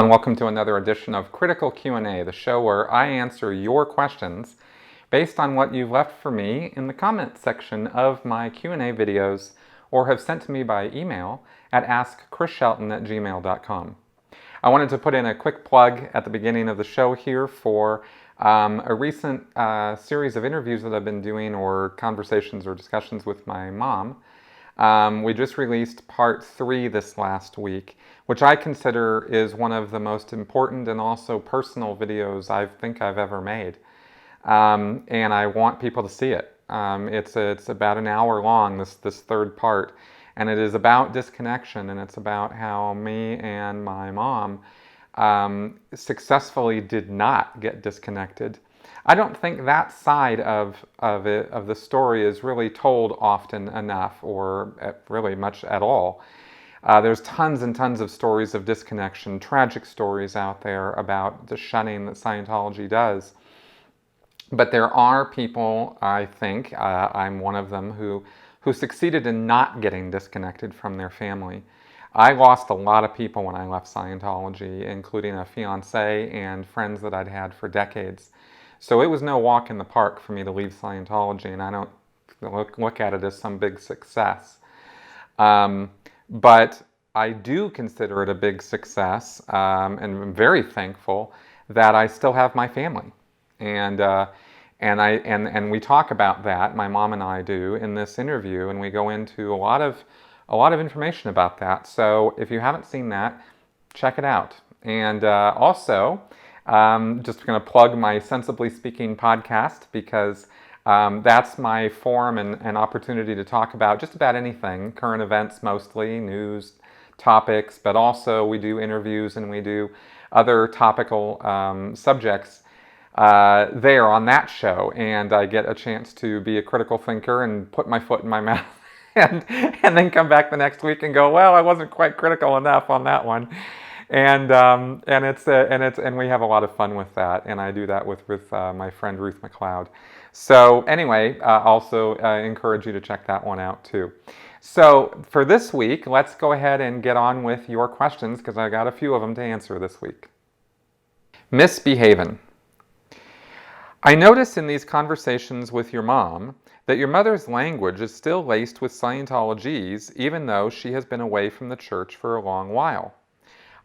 and welcome to another edition of Critical Q&A, the show where I answer your questions based on what you've left for me in the comment section of my Q&A videos or have sent to me by email at askchrisshelton@gmail.com. I wanted to put in a quick plug at the beginning of the show here for a recent series of interviews that I've been doing, or conversations or discussions with my mom. We just released part 3 this last week, which I consider is one of the most important and also personal videos I think I've ever made. And I want people to see it. It's about an hour long, this third part, and it is about disconnection, and it's about how me and my mom successfully did not get disconnected. I don't think that side of the story is really told often enough, or really much at all. There's tons and tons of stories of disconnection, tragic stories out there about the shunning that Scientology does. But there are people, I think, I'm one of them, who succeeded in not getting disconnected from their family. I lost a lot of people when I left Scientology, including a fiance and friends that I'd had for decades. So it was no walk in the park for me to leave Scientology, and I don't look at it as some big success. But I do consider it a big success, and I'm very thankful that I still have my family. And we talk about that, my mom and I do, in this interview, and we go into a lot of information about that. So if you haven't seen that, check it out. And also, just going to plug my Sensibly Speaking podcast, because that's my forum and opportunity to talk about just about anything, current events mostly, news, topics, but also we do interviews and we do other topical subjects there on that show, and I get a chance to be a critical thinker and put my foot in my mouth and then come back the next week and go, well, I wasn't quite critical enough on that one. And we have a lot of fun with that, and I do that with my friend Ruth McLeod. So anyway, also encourage you to check that one out too. So for this week, let's go ahead and get on with your questions, because I got a few of them to answer this week. Misbehavin'. I notice in these conversations with your mom that your mother's language is still laced with Scientology's, even though she has been away from the church for a long while.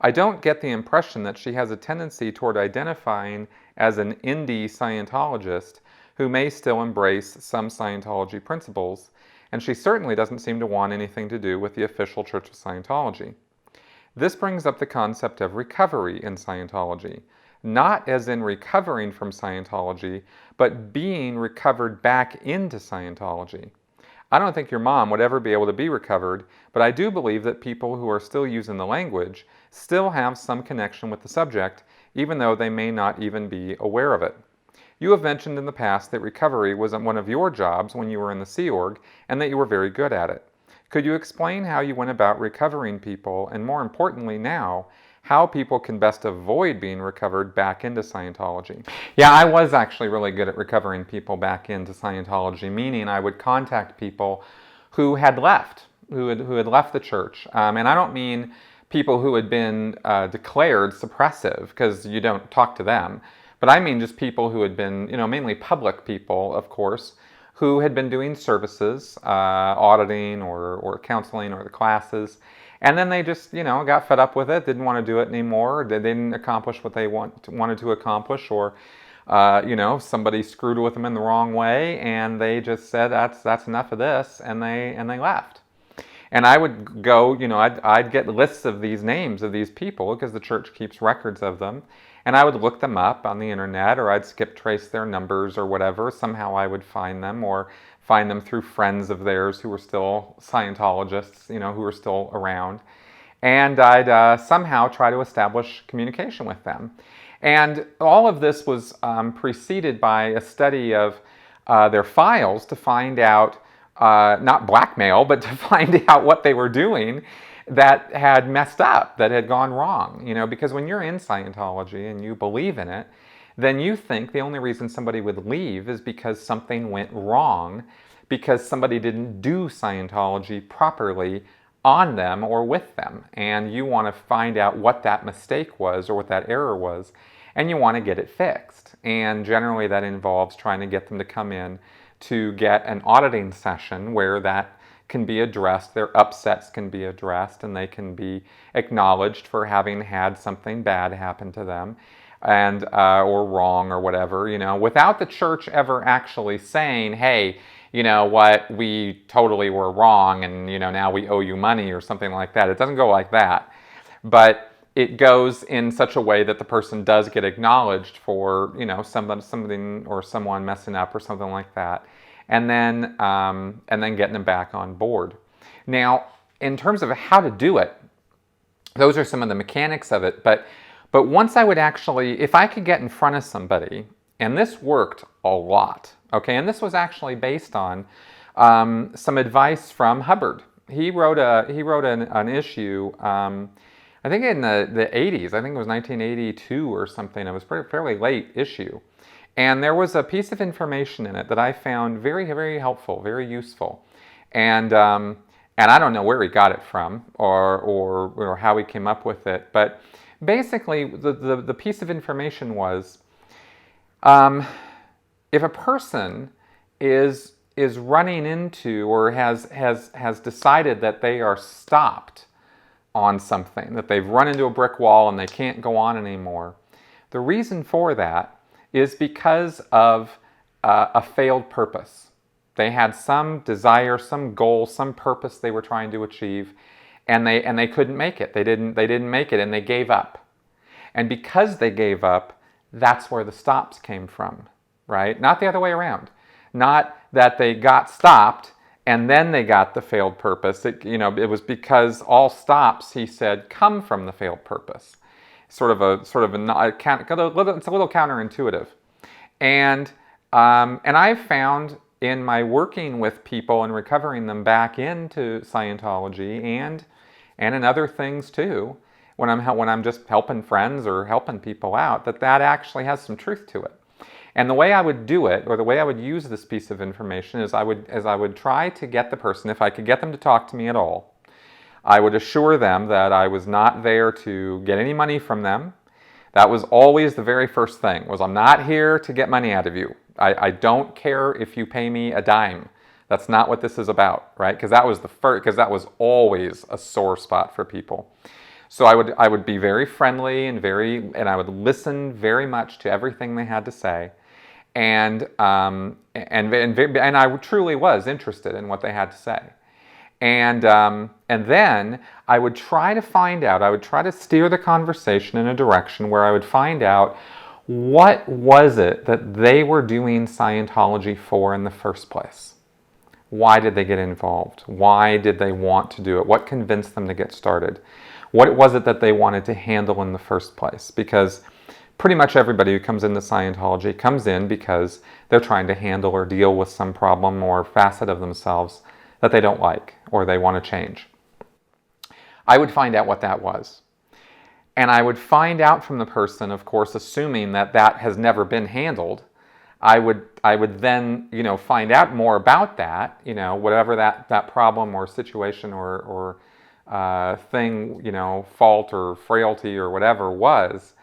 I don't get the impression that she has a tendency toward identifying as an indie Scientologist who may still embrace some Scientology principles, and she certainly doesn't seem to want anything to do with the official Church of Scientology. This brings up the concept of recovery in Scientology, not as in recovering from Scientology, but being recovered back into Scientology. I don't think your mom would ever be able to be recovered, but I do believe that people who are still using the language still have some connection with the subject, even though they may not even be aware of it. You have mentioned in the past that recovery was one of your jobs when you were in the Sea Org, and that you were very good at it. Could you explain how you went about recovering people, and more importantly now, how people can best avoid being recovered back into Scientology? Yeah, I was actually really good at recovering people back into Scientology, meaning I would contact people who had left, who had left the church. And I don't mean people who had been declared suppressive, because you don't talk to them. But I mean just people who had been, mainly public people, of course, who had been doing services, auditing or counseling or the classes. And then they just, got fed up with it, didn't want to do it anymore. They didn't accomplish what they wanted to accomplish, or, somebody screwed with them in the wrong way, and they just said, that's enough of this, and they left. And I would go, I'd get lists of these names of these people, because the church keeps records of them, and I would look them up on the internet, or I'd skip trace their numbers or whatever. Somehow I would find them, or find them through friends of theirs who were still Scientologists, who were still around. And I'd somehow try to establish communication with them. And all of this was preceded by a study of their files to find out, not blackmail, but to find out what they were doing that had messed up, that had gone wrong. Because when you're in Scientology and you believe in it, then you think the only reason somebody would leave is because something went wrong, because somebody didn't do Scientology properly on them or with them. And you want to find out what that mistake was or what that error was, and you want to get it fixed. And generally that involves trying to get them to come in to get an auditing session where that can be addressed, their upsets can be addressed, and they can be acknowledged for having had something bad happen to them, and or wrong or whatever, without the church ever actually saying, hey, you know what, we totally were wrong, and now we owe you money or something like that. It doesn't go like that, but it goes in such a way that the person does get acknowledged for something or someone messing up or something like that, and then getting them back on board. Now, in terms of how to do it, those are some of the mechanics of it, but once I would actually, if I could get in front of somebody, and this worked a lot, okay, and this was actually based on some advice from Hubbard. He wrote an issue, I think in the 80s, I think it was 1982 or something. It was a fairly late issue. And there was a piece of information in it that I found very, very helpful, very useful. And I don't know where he got it from or how he came up with it, but basically the piece of information was, if a person is running into or has decided that they are stopped on something, that they've run into a brick wall and they can't go on anymore, the reason for that is because of a failed purpose. They had some desire, some goal, some purpose they were trying to achieve, and they couldn't make it. They didn't make it, and they gave up. And because they gave up, that's where the stops came from, right? Not the other way around. Not that they got stopped and then they got the failed purpose. It was because all stops, he said, come from the failed purpose. It's a little counterintuitive. And I've found in my working with people and recovering them back into Scientology and in other things too, when I'm just helping friends or helping people out, that actually has some truth to it. And the way I would do it, or the way I would use this piece of information, is I would try to get the person, if I could get them to talk to me at all, I would assure them that I was not there to get any money from them. That was always the very first thing, was I'm not here to get money out of you. I don't care if you pay me a dime. That's not what this is about, right? Because that was always a sore spot for people. So I would be very friendly and I would listen very much to everything they had to say, and I truly was interested in what they had to say, and then I would try to find out. I would try to steer the conversation in a direction where I would find out what was it that they were doing Scientology for in the first place. Why did they get involved? Why did they want to do it? What convinced them to get started? What was it that they wanted to handle in the first place? Because pretty much everybody who comes into Scientology comes in because they're trying to handle or deal with some problem or facet of themselves that they don't like or they want to change. I would find out what that was. And I would find out from the person, of course, assuming that has never been handled. I would then, find out more about that, whatever that problem or situation or thing, fault or frailty or whatever was,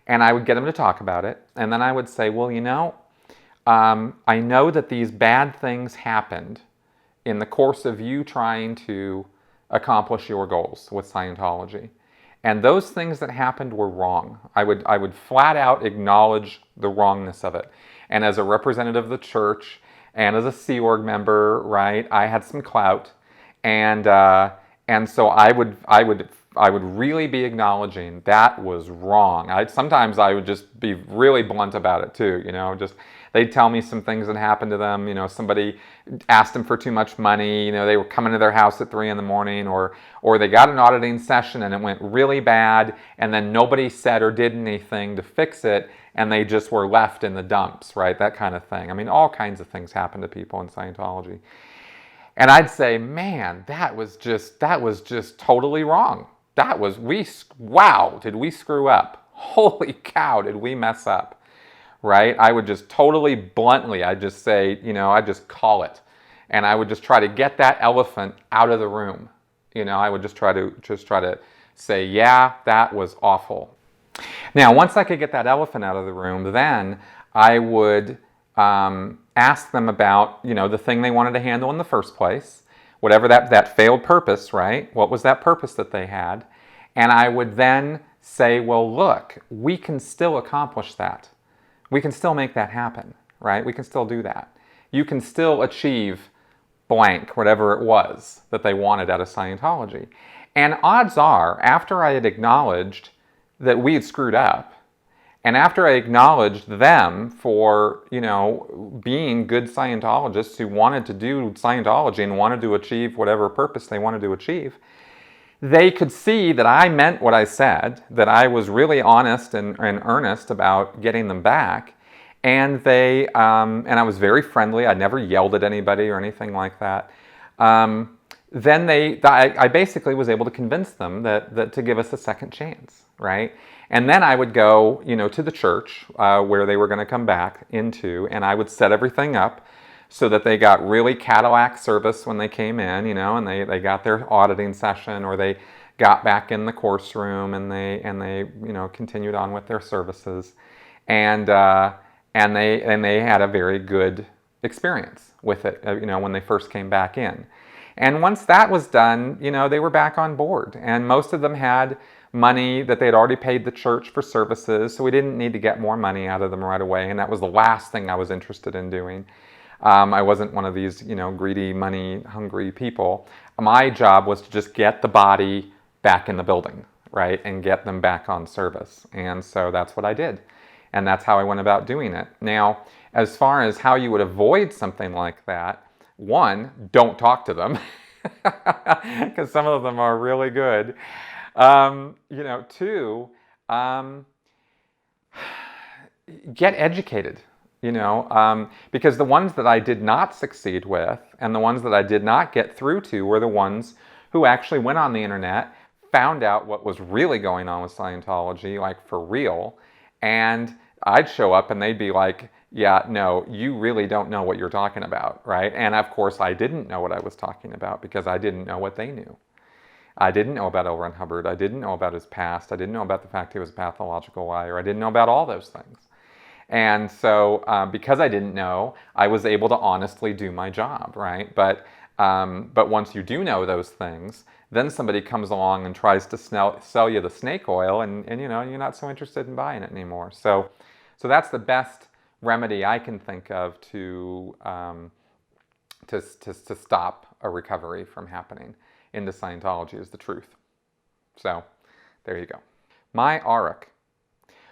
and I would get them to talk about it. And then I would say, well, I know that these bad things happened in the course of you trying to accomplish your goals with Scientology. And those things that happened were wrong. I would flat out acknowledge the wrongness of it. And as a representative of the church and as a Sea Org member, right, I had some clout, and so I would really be acknowledging that was wrong. Sometimes I would just be really blunt about it too, just they'd tell me some things that happened to them. Somebody asked them for too much money. They were coming to their house at 3 a.m, or they got an auditing session and it went really bad, and then nobody said or did anything to fix it, and they just were left in the dumps, right? That kind of thing. I mean, all kinds of things happen to people in Scientology. And I'd say, man, that was just totally wrong. Wow, did we screw up? Holy cow, did we mess up? Right? I would just totally bluntly, I'd just say, I'd just call it. And I would just try to get that elephant out of the room, I would just try to say, yeah, that was awful. Now, once I could get that elephant out of the room, then I would ask them about, the thing they wanted to handle in the first place, whatever that failed purpose, right? What was that purpose that they had? And I would then say, well, look, we can still accomplish that. We can still make that happen, right? We can still do that. You can still achieve blank, whatever it was that they wanted out of Scientology. And odds are, after I had acknowledged that we had screwed up, and after I acknowledged them for, being good Scientologists who wanted to do Scientology and wanted to achieve whatever purpose they wanted to achieve, they could see that I meant what I said, that I was really honest and earnest about getting them back. And and I was very friendly. I never yelled at anybody or anything like that. Then I basically was able to convince them that to give us a second chance, right? And then I would go, to the church where they were going to come back into, and I would set everything up so that they got really Cadillac service when they came in, and they got their auditing session, or they got back in the course room and they continued on with their services, and they had a very good experience with it, when they first came back in. And once that was done, they were back on board, and most of them had money that they had already paid the church for services, so we didn't need to get more money out of them right away, and that was the last thing I was interested in doing. I wasn't one of these, greedy, money-hungry people. My job was to just get the body back in the building, right, and get them back on service. And so that's what I did. And that's how I went about doing it. Now, as far as how you would avoid something like that, one, don't talk to them, because some of them are really good. Two, get educated. Because the ones that I did not succeed with and the ones that I did not get through to were the ones who actually went on the internet, found out what was really going on with Scientology, like for real, and I'd show up and they'd be like, yeah, no, you really don't know what you're talking about, right? And of course I didn't know what I was talking about because I didn't know what they knew. I didn't know about L. Ron Hubbard. I didn't know about his past. I didn't know about the fact he was a pathological liar. I didn't know about all those things. And so because I didn't know, I was able to honestly do my job, right? But once you do know those things, then somebody comes along and tries to sell you the snake oil, and you're not so interested in buying it anymore. So that's the best remedy I can think of to stop a recovery from happening into Scientology, is the truth. So there you go. My Auric.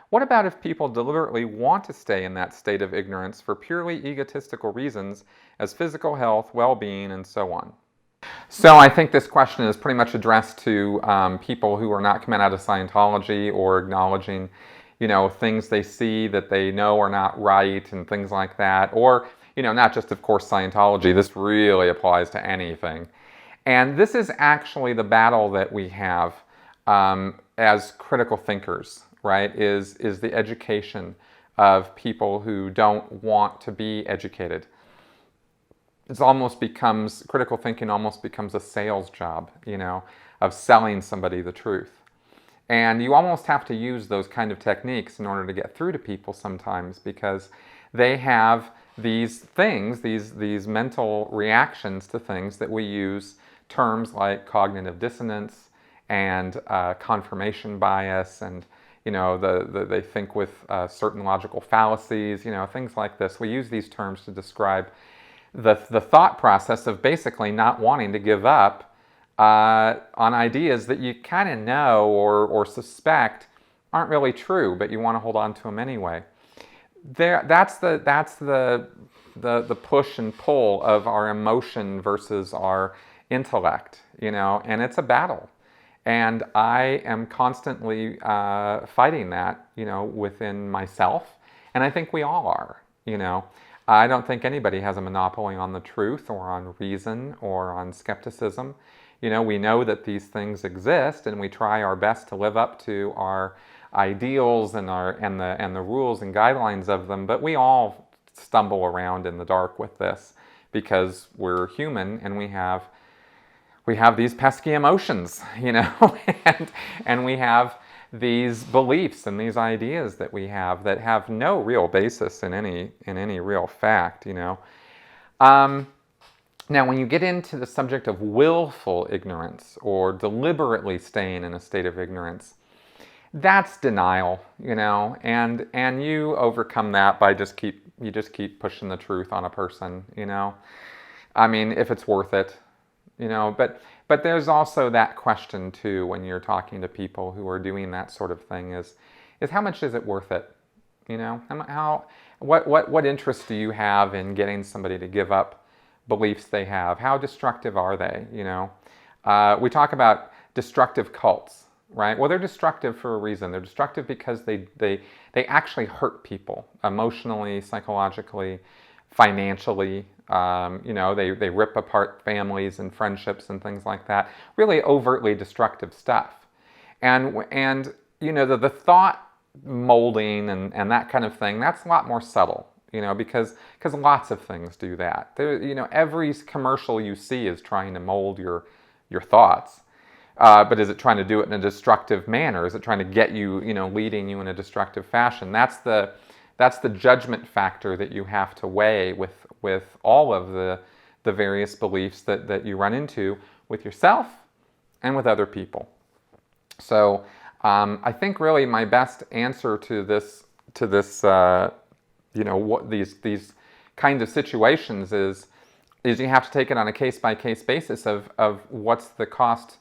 What about if people deliberately want to stay in that state of ignorance for purely egotistical reasons as physical health, well-being, and so on? So I think this question is pretty much addressed to people who are not coming out of Scientology or acknowledging, things they see that they know are not right and things like that. Or, not just, of course, Scientology. This really applies to anything. And this is actually the battle that we have as critical thinkers. Right, is the education of people who don't want to be educated. Critical thinking almost becomes a sales job, of selling somebody the truth. And you almost have to use those kind of techniques in order to get through to people sometimes, because they have these things, these mental reactions to things that we use terms like cognitive dissonance and confirmation bias, and they think with certain logical fallacies, things like this. We use these terms to describe the thought process of basically not wanting to give up on ideas that you kind of know or suspect aren't really true, but you want to hold on to them anyway. That's the push and pull of our emotion versus our intellect, and it's a battle. And I am constantly fighting that, within myself. And I think we all are, I don't think anybody has a monopoly on the truth or on reason or on skepticism. We know that these things exist, and we try our best to live up to our ideals and the rules and guidelines of them. But we all stumble around in the dark with this because we're human, and we have we have these pesky emotions, and we have these beliefs and these ideas that we have that have no real basis in any real fact, Now, when you get into the subject of willful ignorance or deliberately staying in a state of ignorance, that's denial, and you overcome that by just keep pushing the truth on a person, I mean, if it's worth it, but there's also that question too when you're talking to people who are doing that sort of thing is how much is it worth it? What interest do you have in getting somebody to give up beliefs they have? How destructive are they? We talk about destructive cults, right? Well, they're destructive for a reason. They're destructive because they actually hurt people emotionally, psychologically, financially. They rip apart families and friendships and things like that. Really overtly destructive stuff. And the thought molding and that kind of thing, that's a lot more subtle. Because lots of things do that. Every commercial you see is trying to mold your thoughts. But is it trying to do it in a destructive manner? Is it trying to get you, leading you in a destructive fashion? That's the judgment factor that you have to weigh with all of the various beliefs that you run into with yourself and with other people. So I think really my best answer to this what these kinds of situations is you have to take it on a case-by-case basis of what's the cost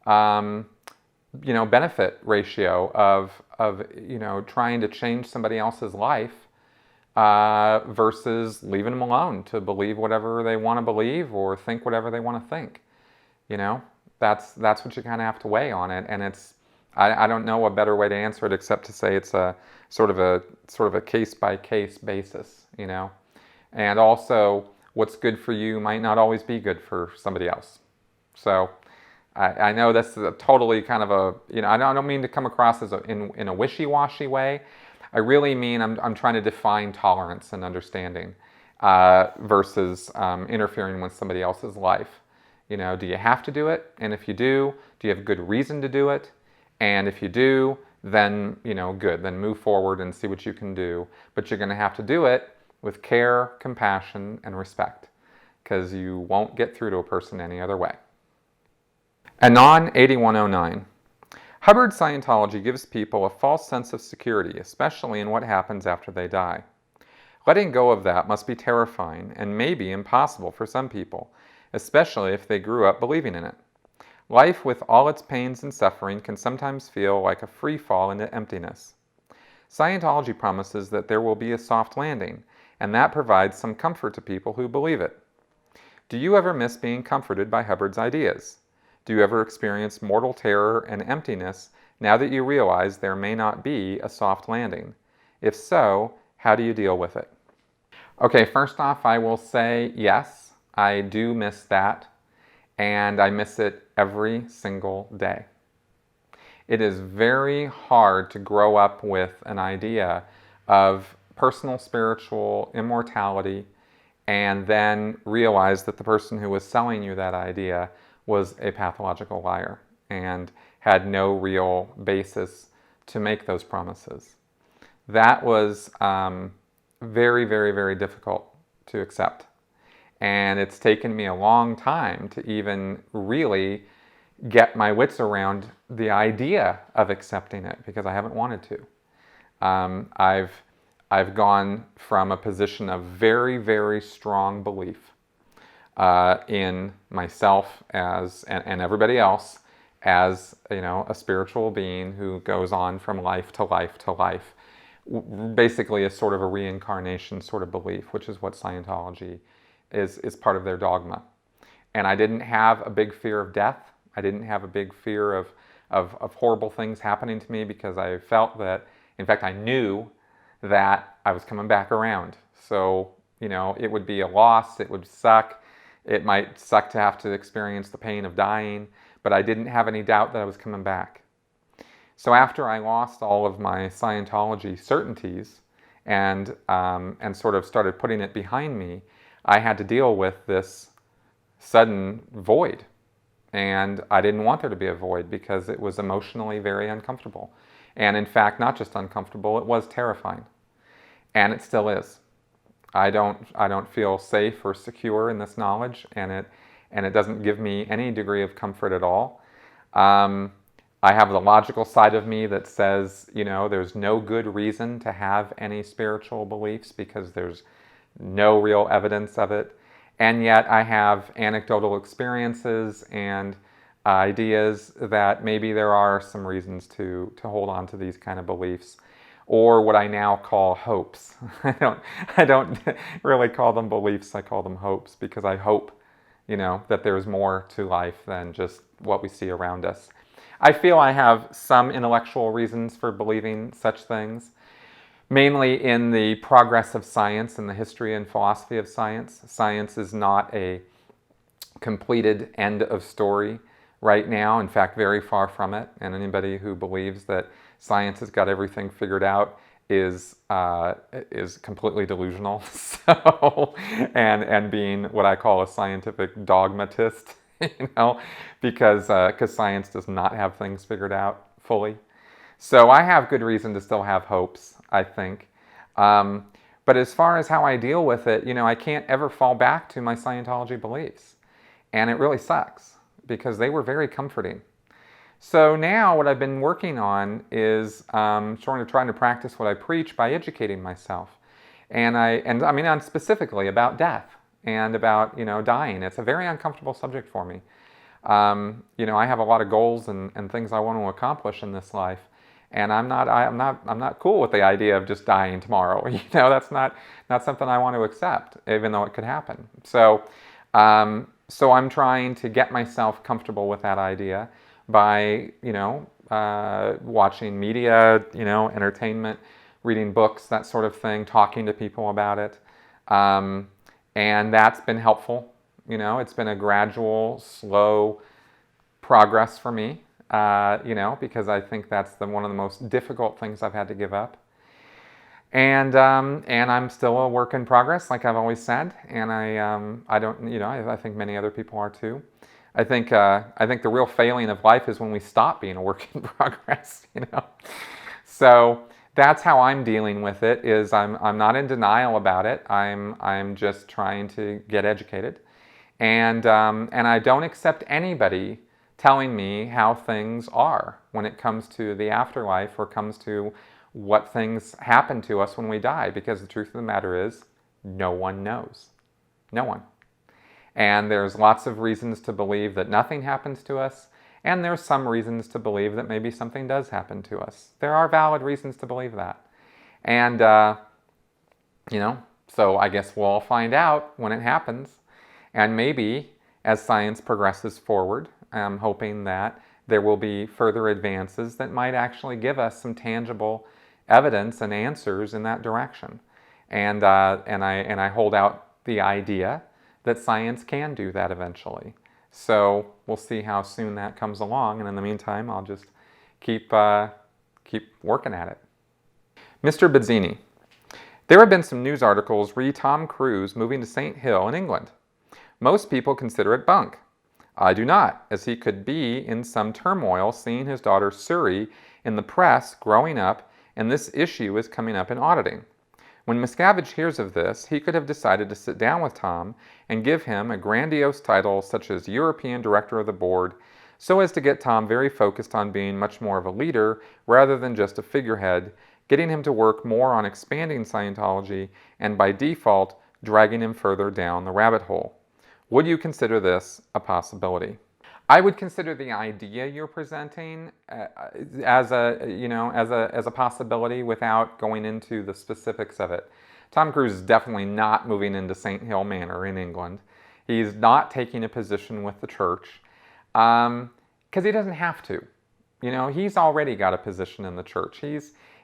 benefit ratio of trying to change somebody else's life versus leaving them alone to believe whatever they want to believe or think whatever they want to think. That's what you kind of have to weigh on it, and I don't know a better way to answer it except to say it's a sort of a case-by-case basis, and also what's good for you might not always be good for somebody else. So I know this is a totally kind of I don't mean to come across as in a wishy-washy way. I really mean I'm trying to define tolerance and understanding versus interfering with somebody else's life. Do you have to do it? And if you do you have good reason to do it? And if you do, then, good. Then move forward and see what you can do. But you're going to have to do it with care, compassion, and respect, because you won't get through to a person any other way. Anon 8109. Hubbard Scientology gives people a false sense of security, especially in what happens after they die. Letting go of that must be terrifying and maybe impossible for some people, especially if they grew up believing in it. Life, with all its pains and suffering, can sometimes feel like a free fall into emptiness. Scientology promises that there will be a soft landing, and that provides some comfort to people who believe it. Do you ever miss being comforted by Hubbard's ideas? Do you ever experience mortal terror and emptiness now that you realize there may not be a soft landing? If so, how do you deal with it? Okay, first off, I will say yes, I do miss that. And I miss it every single day. It is very hard to grow up with an idea of personal spiritual immortality and then realize that the person who was selling you that idea was a pathological liar and had no real basis to make those promises. That was very, very, very difficult to accept. And it's taken me a long time to even really get my wits around the idea of accepting it, because I haven't wanted to. I've gone from a position of very, very strong belief in myself and everybody else as a spiritual being who goes on from life to life to life, basically a sort of a reincarnation sort of belief, which is what Scientology is part of their dogma. And I didn't have a big fear of death. I didn't have a big fear of horrible things happening to me, because I felt that, in fact, I knew that I was coming back around. So, it would be a loss, it would suck. It might suck to have to experience the pain of dying, but I didn't have any doubt that I was coming back. So after I lost all of my Scientology certainties and sort of started putting it behind me, I had to deal with this sudden void, And I didn't want there to be a void because it was emotionally very uncomfortable. And in fact, not just uncomfortable, it was terrifying. And it still is. I don't feel safe or secure in this knowledge, and it doesn't give me any degree of comfort at all. Um, I have the logical side of me that says, there's no good reason to have any spiritual beliefs because there's no real evidence of it. And yet I have anecdotal experiences and ideas that maybe there are some reasons to hold on to these kind of beliefs, or what I now call hopes. I don't really call them beliefs, I call them hopes, because I hope, that there's more to life than just what we see around us. I feel I have some intellectual reasons for believing such things, mainly in the progress of science and the history and philosophy of science. Science is not a completed end of story right now. In fact, very far from it. And anybody who believes that science has got everything figured out is completely delusional. So, and being what I call a scientific dogmatist, because science does not have things figured out fully. So I have good reason to still have hopes, I think. But as far as how I deal with it, I can't ever fall back to my Scientology beliefs. And it really sucks because they were very comforting. So now what I've been working on is sort of trying to practice what I preach by educating myself. And specifically about death and about, dying. It's a very uncomfortable subject for me. I have a lot of goals and things I want to accomplish in this life. And I'm not cool with the idea of just dying tomorrow. That's not something I want to accept, even though it could happen. So I'm trying to get myself comfortable with that idea by, watching media, entertainment, reading books, that sort of thing, talking to people about it. And that's been helpful. It's been a gradual, slow progress for me. Because I think that's one of the most difficult things I've had to give up. And I'm still a work in progress, like I've always said. And I think many other people are too. I think the real failing of life is when we stop being a work in progress. So that's how I'm dealing with it. Is I'm not in denial about it. I'm just trying to get educated, and I don't accept anybody telling me how things are when it comes to the afterlife or comes to what things happen to us when we die, because the truth of the matter is no one knows. No one. And there's lots of reasons to believe that nothing happens to us, and there's some reasons to believe that maybe something does happen to us. There are valid reasons to believe that. And, so I guess we'll all find out when it happens. And maybe as science progresses forward, I'm hoping that there will be further advances that might actually give us some tangible evidence and answers in that direction. And I hold out the idea that science can do that eventually. So we'll see how soon that comes along. And in the meantime, I'll just keep working at it. Mr. Bazzini, there have been some news articles re Tom Cruise moving to St. Hill in England. Most people consider it bunk. I do not, as he could be in some turmoil seeing his daughter Suri in the press growing up, and this issue is coming up in auditing. When Miscavige hears of this, he could have decided to sit down with Tom and give him a grandiose title such as European Director of the Board, so as to get Tom very focused on being much more of a leader rather than just a figurehead, getting him to work more on expanding Scientology and by default dragging him further down the rabbit hole. Would you consider this a possibility? I would consider the idea you're presenting as a possibility without going into the specifics of it. Tom Cruise is definitely not moving into St. Hill Manor in England. He's not taking a position with the church because he doesn't have to. He's already got a position in the church.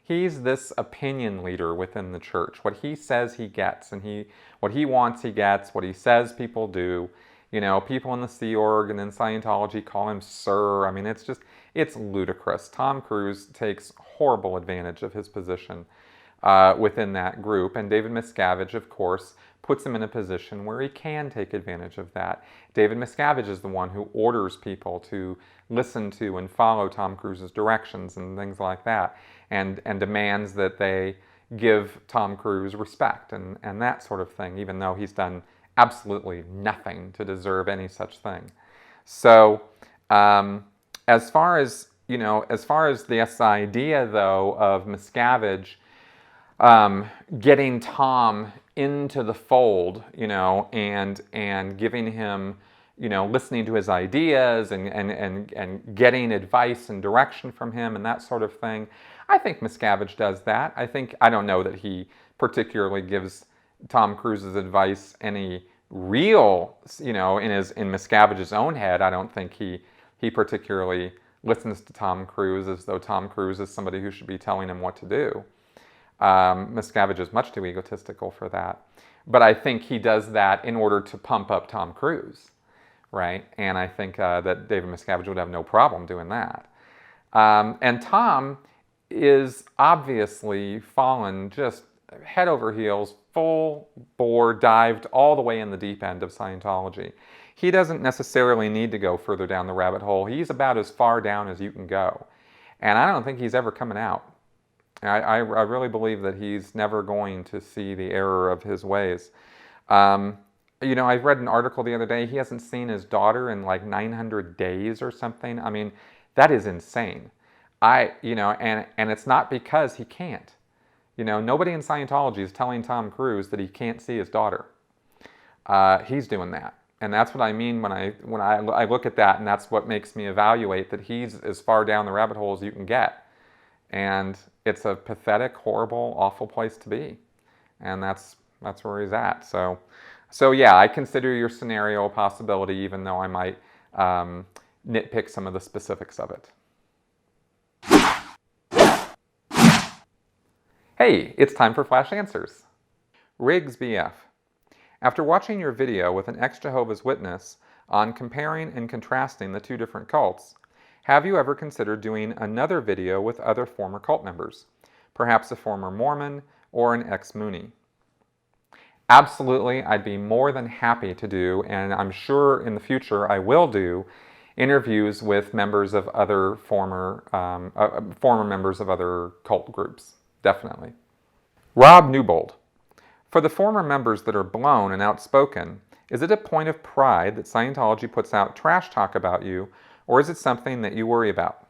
He's this opinion leader within the church. What he says he gets, and what he wants he gets, what he says people do. People in the Sea Org and in Scientology call him Sir. I mean, it's ludicrous. Tom Cruise takes horrible advantage of his position. within that group. And David Miscavige, of course, puts him in a position where he can take advantage of that. David Miscavige is the one who orders people to listen to and follow Tom Cruise's directions and things like that, and demands that they give Tom Cruise respect and that sort of thing, even though he's done absolutely nothing to deserve any such thing. So as far as this idea, though, of Miscavige getting Tom into the fold, and giving him, listening to his ideas and getting advice and direction from him and that sort of thing, I think Miscavige does that. I don't know that he particularly gives Tom Cruise's advice any real, in Miscavige's own head. I don't think he particularly listens to Tom Cruise as though Tom Cruise is somebody who should be telling him what to do. Miscavige is much too egotistical for that. But I think he does that in order to pump up Tom Cruise, right? And I think that David Miscavige would have no problem doing that. And Tom is obviously fallen just head over heels, full bore, dived all the way in the deep end of Scientology. He doesn't necessarily need to go further down the rabbit hole. He's about as far down as you can go. And I don't think he's ever coming out. I really believe that he's never going to see the error of his ways. I read an article the other day. He hasn't seen his daughter in like 900 days or something. I mean, that is insane. And it's not because he can't. Nobody in Scientology is telling Tom Cruise that he can't see his daughter. He's doing that. And that's what I mean when I look at that, and that's what makes me evaluate that he's as far down the rabbit hole as you can get. And it's a pathetic, horrible, awful place to be. And that's where he's at. So yeah, I consider your scenario a possibility, even though I might nitpick some of the specifics of it. Hey, it's time for Flash Answers. Riggs BF. After watching your video with an ex-Jehovah's Witness on comparing and contrasting the two different cults, have you ever considered doing another video with other former cult members? Perhaps a former Mormon or an ex-Moonie? Absolutely, I'd be more than happy to do, and I'm sure in the future I will do, interviews with members of other former members of other cult groups. Definitely. Rob Newbold. For the former members that are blown and outspoken, is it a point of pride that Scientology puts out trash talk about you, or is it something that you worry about?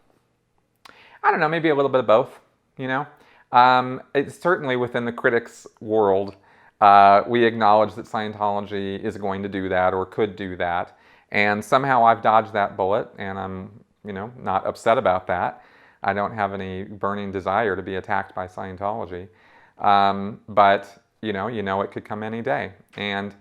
I don't know, maybe a little bit of both, It's certainly within the critics' world, we acknowledge that Scientology is going to do that or could do that. And somehow I've dodged that bullet, and I'm, not upset about that. I don't have any burning desire to be attacked by Scientology. But, it could come any day. And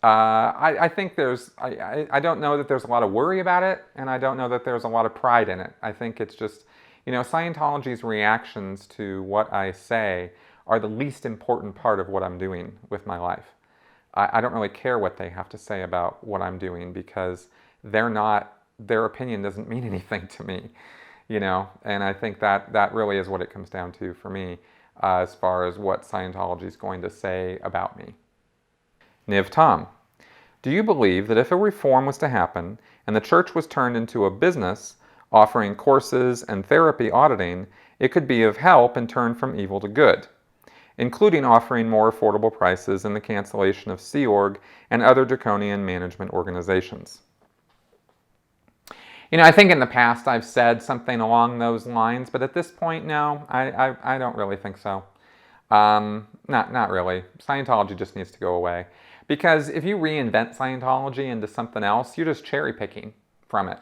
I think I don't know that there's a lot of worry about it, and I don't know that there's a lot of pride in it. I think it's just, Scientology's reactions to what I say are the least important part of what I'm doing with my life. I don't really care what they have to say about what I'm doing, because their opinion doesn't mean anything to me, and I think that really is what it comes down to for me, as far as what Scientology is going to say about me. Niv Tom. Do you believe that if a reform was to happen and the church was turned into a business offering courses and therapy auditing, it could be of help and turn from evil to good, including offering more affordable prices and the cancellation of Sea Org and other draconian management organizations? I think in the past I've said something along those lines, but at this point, no, I don't really think so. Not really. Scientology just needs to go away. Because if you reinvent Scientology into something else, you're just cherry picking from it.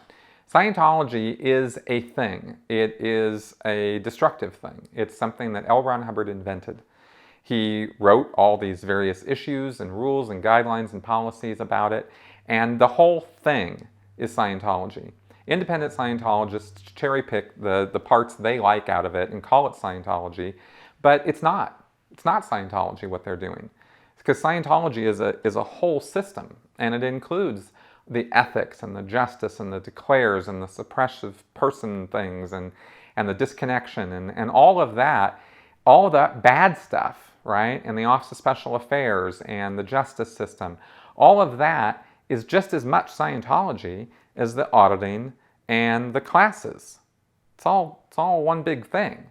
Scientology is a thing. It is a destructive thing. It's something that L. Ron Hubbard invented. He wrote all these various issues and rules and guidelines and policies about it, and the whole thing is Scientology. Independent Scientologists cherry pick the parts they like out of it and call it Scientology, but it's not. It's not Scientology what they're doing. Because Scientology is a whole system, and it includes the ethics and the justice and the declares and the suppressive person things and the disconnection and all of that. all of that bad stuff, right? And the Office of Special Affairs and the justice system, all of that is just as much Scientology as the auditing and the classes. It's all one big thing.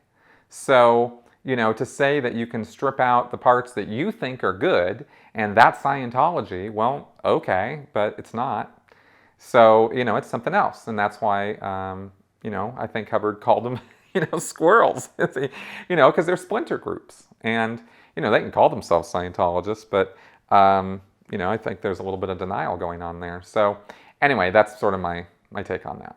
So, you know, to say that you can strip out the parts that you think are good and that's Scientology, well, okay, but it's not. So, you know, it's something else. And that's why, you know, I think Hubbard called them, you know, squirrels, you know, because they're splinter groups. And, you know, they can call themselves Scientologists, but, you know, I think there's a little bit of denial going on there. So anyway, that's sort of my take on that.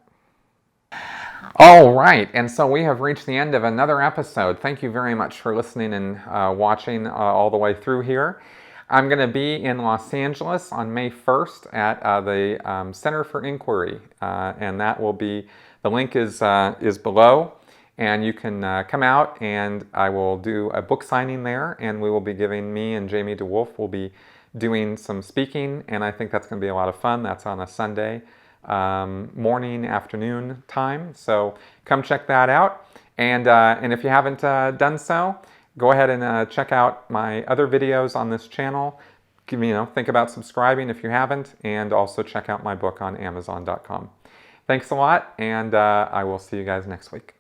All right, and so we have reached the end of another episode. Thank you very much for listening and watching all the way through here. I'm going to be in Los Angeles on May 1st at the Center for Inquiry, and that will be, the link is below, and you can come out and I will do a book signing there, and we will be giving, me and Jamie DeWolf will be doing some speaking, and I think that's going to be a lot of fun. That's on a Sunday morning, afternoon time. So come check that out. And if you haven't done so, go ahead and check out my other videos on this channel. You know, think about subscribing if you haven't, and also check out my book on Amazon.com. Thanks a lot, and I will see you guys next week.